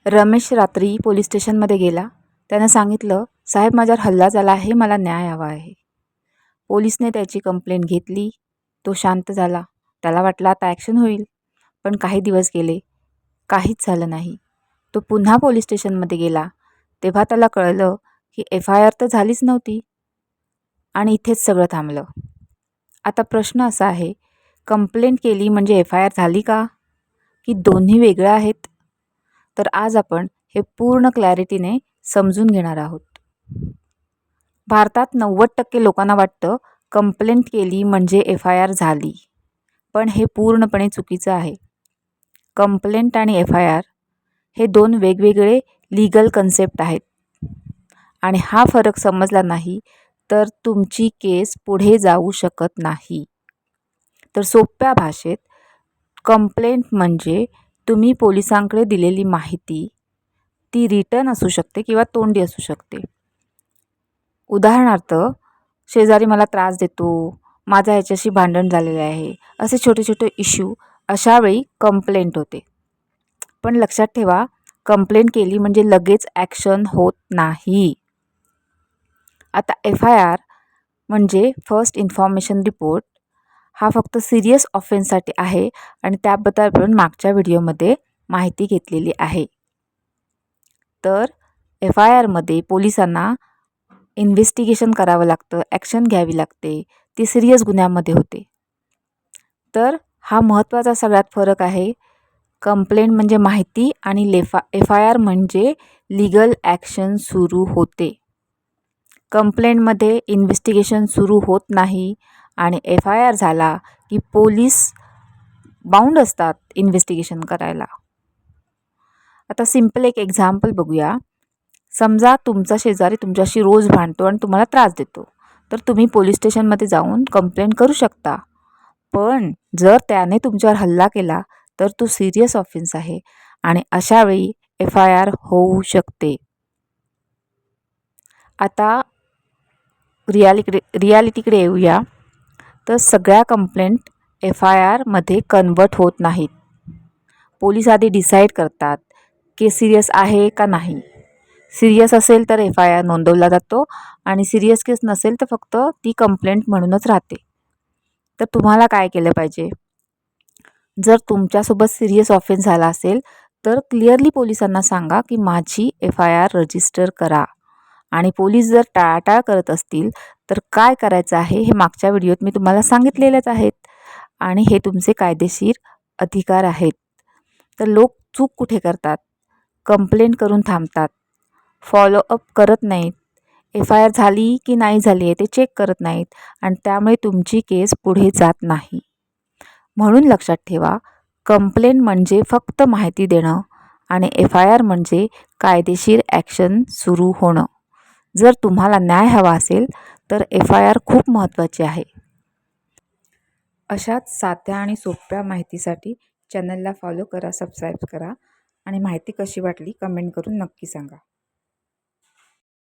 रमेश रात्री पोलीस स्टेशनमध्ये गेला. त्यानं सांगितलं, साहेब माझ्यावर हल्ला झाला आहे, मला न्याय हवा आहे. पोलिसने त्याची कंप्लेंट घेतली. तो शांत झाला. त्याला वाटलं आता ॲक्शन होईल. पण काही दिवस गेले, काहीच झालं नाही. तो पुन्हा पोलीस स्टेशनमध्ये गेला. तेव्हा त्याला कळलं की FIR तर झालीच नव्हती आणि इथेच सगळं थांबलं. आता प्रश्न असा आहे, कंप्लेंट केली म्हणजे FIR झाली का, की दोन्ही वेगळं आहेत? तर आज आपण हे पूर्ण क्लॅरिटीने समजून घेणार आहोत. भारतात 90% लोकांना वाटतं कंप्लेंट केली म्हणजे FIR झाली, पण हे पूर्णपणे चुकीचं आहे. कंप्लेंट आणि FIR हे दोन वेगवेगळे लीगल कन्सेप्ट आहेत आणि हा फरक समजला नाही तर तुमची केस पुढे जाऊ शकत नाही. तर सोप्या भाषेत कंप्लेंट म्हणजे तुम्ही पोलिसांकडे दिलेली माहिती, ती रिटर्न असू शकते किंवा तोंडी असू शकते. उदाहरणार्थ, शेजारी मला त्रास देतो, माझा ह्याच्याशी भांडण झालेलं आहे, असे छोटे छोटे इश्यू अशावेळी कंप्लेंट होते. पण लक्षात ठेवा, कंप्लेंट केली म्हणजे लगेच ॲक्शन होत नाही. आता FIR म्हणजे फर्स्ट इन्फॉर्मेशन रिपोर्ट, हा फक्त सिरियस ऑफेन्ससाठी आहे आणि त्याबद्दल आपण मागच्या व्हिडिओमध्ये माहिती घेतलेली आहे. तर FIRमध्ये पोलिसांना इन्व्हेस्टिगेशन करावं लागतं, ॲक्शन घ्यावी लागते, ती सिरियस गुन्ह्यामध्ये होते. तर हा महत्त्वाचा सगळ्यात फरक आहे. कंप्लेंट म्हणजे माहिती आणि FIR म्हणजे लीगल ॲक्शन सुरू होते. कंप्लेंटमध्ये इन्व्हेस्टिगेशन सुरू होत नाही आणि FIR झाला की पोलीस बाउंड असतात इन्व्हेस्टिगेशन करायला. आता सिम्पल एक एक्झाम्पल बघूया. समजा तुमचा शेजारी तुमच्याशी रोज भांडतो आणि तुम्हाला त्रास देतो, तर तुम्ही पोलीस स्टेशनमध्ये जाऊन कंप्लेंट करू शकता. पण जर त्याने तुमच्यावर हल्ला केला तर तो सिरियस ऑफेन्स आहे आणि अशावेळी FIR होऊ शकते. आता रियालिटीकडे येऊया. तर सगळ्या कंप्लेंट FIRमध्ये कन्वर्ट होत नाहीत. पोलीस आधी डिसाईड करतात की सिरियस आहे का नाही. सिरियस असेल तर FIR नोंदवला जातो आणि सिरियस केस नसेल तर फक्त ती कंप्लेंट म्हणूनच राहते. तर तुम्हाला काय केलं पाहिजे? जर तुमच्यासोबत सिरियस ऑफेन्स झाला असेल तर क्लिअरली पोलिसांना सांगा की माझी FIR रजिस्टर करा. आणि पोलीस जर टाळाटाळ करत असतील तर काय करायचं आहे हे मागच्या व्हिडिओत मी तुम्हाला सांगितलेलेच आहेत आणि हे तुमचे कायदेशीर अधिकार आहेत. तर लोक चूक कुठे करतात? कंप्लेंट करून थांबतात, फॉलोअप करत नाहीत, FIR झाली की नाही झाली आहे ते चेक करत नाहीत आणि त्यामुळे तुमची केस पुढे जात नाही. म्हणून लक्षात ठेवा, कंप्लेंट म्हणजे फक्त माहिती देणं आणि FIR म्हणजे कायदेशीर ॲक्शन सुरू होणं. जर तुम्हाला न्याय हवा असेल तर FIR खूप महत्त्वाची आहे. अशाच साध्या आणि सोप्या माहितीसाठी चॅनलला फॉलो करा, सबस्क्राईब करा आणि माहिती कशी वाटली कमेंट करून नक्की सांगा.